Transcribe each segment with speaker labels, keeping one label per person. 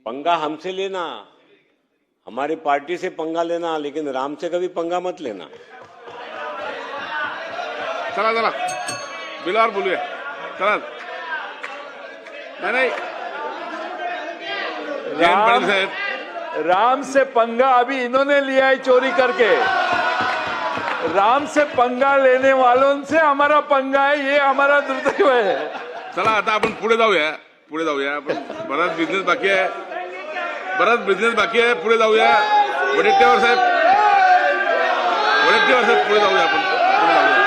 Speaker 1: पंगा हमसे लेना, हमारी पार्टी से पंगा लेना, लेकिन राम से कभी पंगा मत लेना।
Speaker 2: चला चला बिलावर बोलूया चला। नहीं
Speaker 3: राम से पंगा अभी इन्होंने लिया है चोरी करके। राम से पंगा लेने वालों से हमारा पंगा है, ये हमारा दुर्दैव है।
Speaker 2: चला आता आपण पुढे जाऊया आपण बराच बिझनेस बाकी आहे, पुढे जाऊया। वडेट्टीवार साहेब पुढे जाऊया आपण, पुढे जाऊया।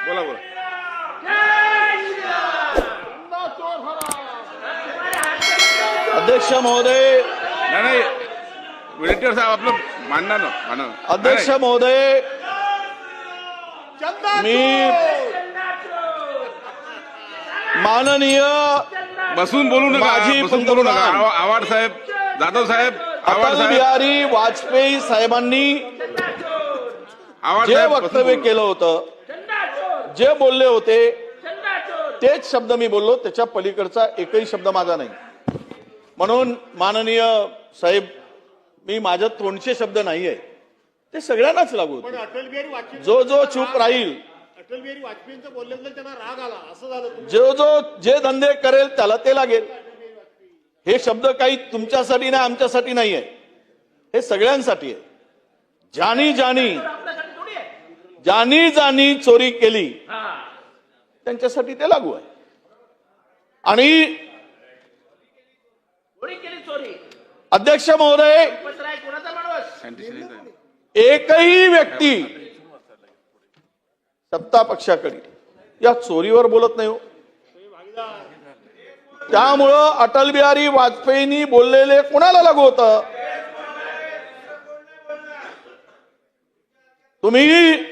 Speaker 2: बोला बोला
Speaker 4: अध्यक्ष महोदय,
Speaker 2: नाही वडेट्टीवार साहेब आपलं मांडणार ना
Speaker 4: अध्यक्ष महोदय, मी माननीय
Speaker 2: बसून बोलू नका,
Speaker 4: माजी
Speaker 2: बसून बोलू नका।
Speaker 4: पंतप्रधान
Speaker 2: आवाड साहेब, जाधव साहेब, आवाड
Speaker 4: अटल
Speaker 2: साहेब,
Speaker 4: बिहारी वाजपेयी साहेबांनी
Speaker 2: आवाड
Speaker 4: जे
Speaker 2: साहेब,
Speaker 4: वक्तव्य केलं होतं, जे बोलले होते तेच शब्द मी बोललो, त्याच्या पलीकडचा एकही शब्द माझा नाही। म्हणून माननीय साहेब, मी माझ्या तोंडचे शब्द नाही आहे, ते सगळ्यांनाच लागू होते। जो जो चूप राहील,
Speaker 5: अटल बिहारी वाजपेयींचं बोलल्यानंतर त्यांना राग आला, असं झालं।
Speaker 4: जो जे धंदे करेल त्याला ते लागेल। हे शब्द काही तुमच्यासाठी नाही, आमच्यासाठी नाही आहे, हे सगळ्यांसाठी आहे। ज्यानी ज्यानी चोरी केली त्यांच्यासाठी ते लागू आहे। आणि अध्यक्ष महोदय, एकही व्यक्ती सत्ता पक्षाकडे या चोरीवर बोलत नाही हो। त्यामुळं अटल बिहारी वाजपेयींनी बोललेले कोणाला लागू होतं? तुम्ही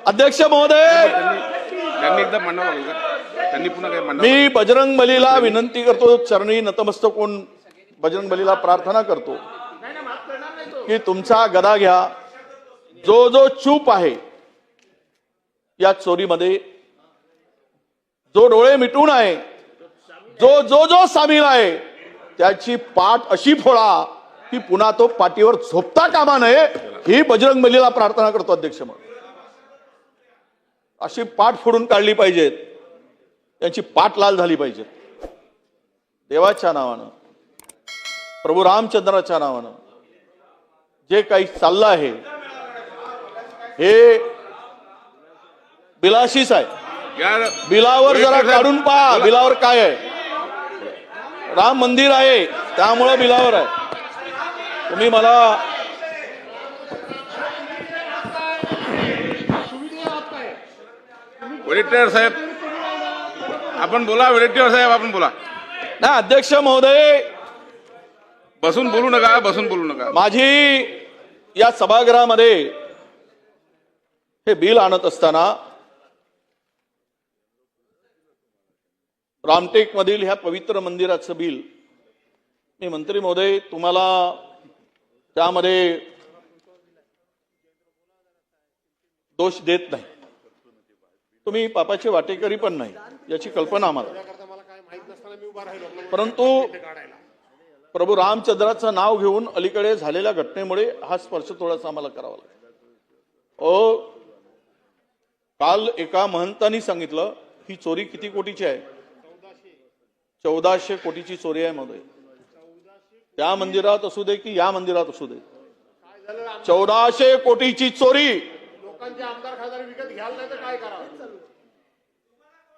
Speaker 4: अध्यक्ष महोदय,
Speaker 2: त्यांनी एकदा मांडावं लागलं का? त्यांनी पुन्हा काय मांडावं?
Speaker 4: मी बजरंग बलीला विनंती करतो, चरणी नतमस्तक होऊन बजरंग बलीला प्रार्थना करतो की तुमचा गदा घ्या। जो जो चूप आहे या चोरीमध्ये, जो डोळे मिटून आहे, जो सामील आहे, त्याची पाठ अशी फोडा की पुन्हा तो पाठीवर झोपता कामा नये, ही बजरंग बलीला प्रार्थना करतो। अध्यक्ष महोदय, अशी पाठ फोडून काढली पाहिजेत, त्यांची पाठ लाल झाली पाहिजे। देवाच्या नावानं, प्रभू रामचंद्राच्या नावानं जे काही चाललं आहे हे बिलाशीच आहे।
Speaker 2: यार
Speaker 4: बिलावर जरा काढून पहा, बिलावर काय आहे? राम मंदिर आहे, त्यामुळं बिलावर आहे। तुम्ही मला
Speaker 2: वडेट्टीवार साहेब आपण बोला, वडेट्टीवार साहेब आपण बोला।
Speaker 4: ना अध्यक्ष महोदय,
Speaker 2: बसून बोलू नका।
Speaker 4: माझी या सभागृहामध्ये हे बिल आणत असताना रामटेक मधील ह्या पवित्र मंदिराचं बिल, मी मंत्री महोदय तुम्हाला त्यामध्ये दोष देत नाही, तुम्ही पापाचे वाटेकरी पण नाही, याची कल्पना आम्हाला। परंतु प्रभू रामचंद्राचं नाव घेऊन अलीकडे झालेल्या घटनेमुळे हा स्पर्श थोडासा आम्हाला करावा लागला। काल एका महंतांनी सांगितलं ही चोरी किती कोटीची आहे? 1400 कोटीची चोरी आहे महोदय। त्या मंदिरात असू दे की या मंदिरात असू दे, 1400 कोटीची चोरी।
Speaker 5: लोकांचे आमदार खासदार विकत घ्याल नाही तर काय करावं?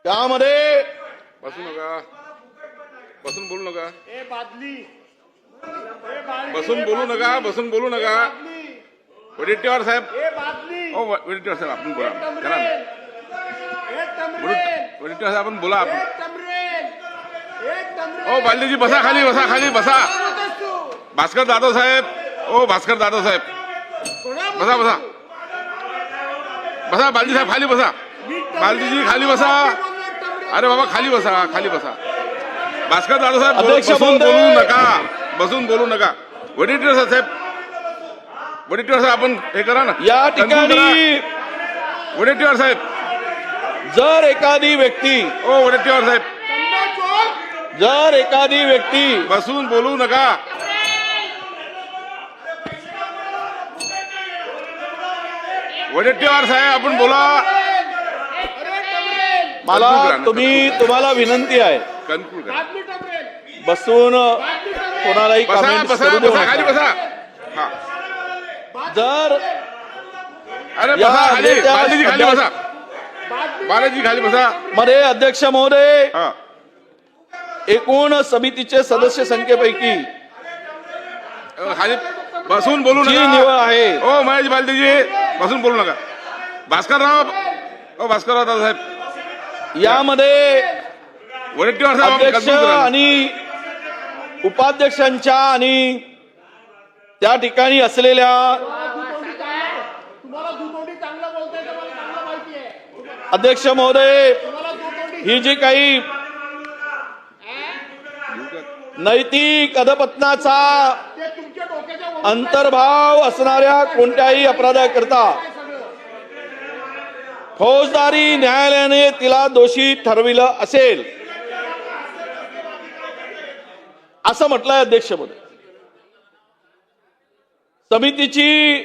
Speaker 4: त्यामध्ये
Speaker 2: बसून बोलू नका।
Speaker 5: ए बादली,
Speaker 2: बसून बोलू नका। वडेट्टीवार साहेब,
Speaker 5: ए बादली,
Speaker 2: ओ वडेट्टीवार साहेब आपण बोला, चला
Speaker 5: एक तमरेल,
Speaker 2: वडेट्टीवार साहेब आपण बोला।
Speaker 5: एक तमरेल, एक तमरेल।
Speaker 2: ओ बालदीजी बसा, खाली बसा। भास्कर जाधव साहेब, बसा बालदी साहेब, खाली बसा। बालदीजी खाली बसा। अरे बाबा खाली बसा, भास्कर जाधव साहेब
Speaker 4: अध्यक्ष
Speaker 2: बसून
Speaker 4: महोदय.
Speaker 2: बोलू नका, बसून बोलू नका. वडेट्टीवार साहेब, वडेट्टीवार साहेब आपण हे करा ना,
Speaker 4: या
Speaker 2: conclude
Speaker 4: ठिकाणी
Speaker 2: करा. वडेट्टीवार साहेब,
Speaker 4: जर एखादी व्यक्ती
Speaker 2: ओ वडेट्टीवार साहेब, बसून बोलू नका. वडेट्टीवार साहेब आपण बोला.
Speaker 4: मला
Speaker 2: conclude करा.
Speaker 4: तुम्हाला विनंती आहे,
Speaker 2: कन्क्लूड करा.
Speaker 4: बसून कोणालाही
Speaker 2: बसा
Speaker 4: कमेंट
Speaker 2: बसा
Speaker 4: करू देऊ
Speaker 2: बसा, खाली
Speaker 4: नका.
Speaker 2: बसा. हा,
Speaker 4: जर
Speaker 2: अरे
Speaker 4: या
Speaker 2: बसा खाली,
Speaker 4: नेत्या-
Speaker 2: बालाजी खाली बसा, बालाजी खाली बसा.
Speaker 4: मध्ये अध्यक्ष महोदय,
Speaker 2: हा,
Speaker 4: एकूण समितीचे सदस्य संख्येपैकी
Speaker 2: खाली बसून बोलू
Speaker 4: जी
Speaker 2: नका.
Speaker 4: निवड आहे,
Speaker 2: ओ महेश बालदेजी, बसून बोलू नका. भास्करराव, ओ भास्करराव दादा साहेब,
Speaker 4: यामध्ये
Speaker 2: वडेट्टीवार साहेब आपण
Speaker 4: अध्यक्ष
Speaker 2: conclude करा.
Speaker 4: आणि उपाध्यक्षांच्या आणि त्या ठिकाणी असलेल्या
Speaker 5: तुम्हाला दुतोंडी चांगलं बोलताय तर मला चांगलं माहिती आहे.
Speaker 4: अध्यक्ष महोदय,
Speaker 5: तुम्हाला दुतोंडी
Speaker 4: ही जी काही नैतिक अधपतनाचा
Speaker 5: ते तुमच्या डोक्याच्या वर
Speaker 4: अंतर्भाव असणाऱ्या कोणत्याही अपराधाकरता फौजदारी न्यायालयाने तिला दोषी ठरविलं असेल असं म्हटलंय अध्यक्ष महोदय. समितीची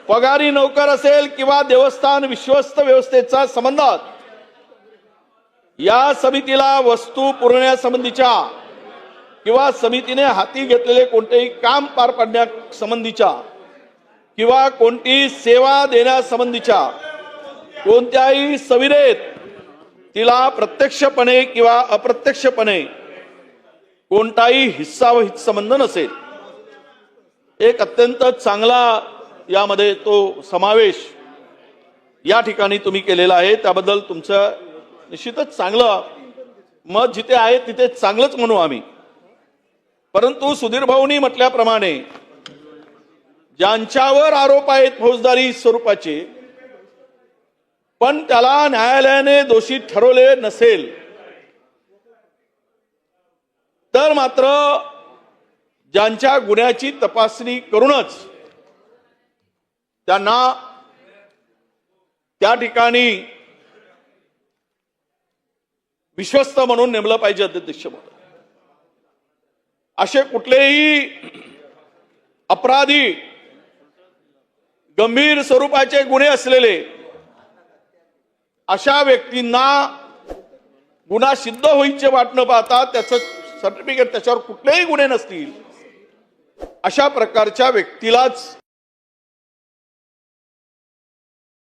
Speaker 4: पगारी नोकर असेल किंवा देवस्थान विश्वस्त व्यवस्थेचा संबंध या समितीला वस्तू पुरवण्यासंबंधीच्या किंवा समितीने हाती घेतलेले कोणतेही काम पार पाडण्यासंबंधीच्या किंवा कोणतीही सेवा देण्यासंबंधीच्या कोणत्याही सविरेत तिला प्रत्यक्षपणे किंवा अप्रत्यक्षपणे कोणताही हिस्सा व हितसंबंध नसेल. एक अत्यंत चांगला यामध्ये तो समावेश या ठिकाणी तुम्ही केलेला आहे, त्याबद्दल तुमचं निश्चितच चांगलं मत जिथे आहे तिथे चांगलंच म्हणू आम्ही. परंतु सुधीर भाऊंनी म्हटल्याप्रमाणे ज्यांच्यावर आरोप आहेत फौजदारी स्वरूपाचे पण त्याला न्यायालयाने दोषी ठरवले नसेल तर मात्र ज्यांच्या गुन्ह्याची तपासणी करूनच त्यांना त्या ठिकाणी विश्वस्त म्हणून नेमलं पाहिजे. अध्यक्ष महोदय, असे कुठलेही अपराधी गंभीर स्वरूपाचे गुन्हे असलेले अशा व्यक्तींना गुन्हा सिद्ध होईचे वाट न पाहता त्याचं सर्टिफिकेट त्याच्यावर कुठलेही गुन्हे नसतील अशा प्रकारच्या व्यक्तीलाच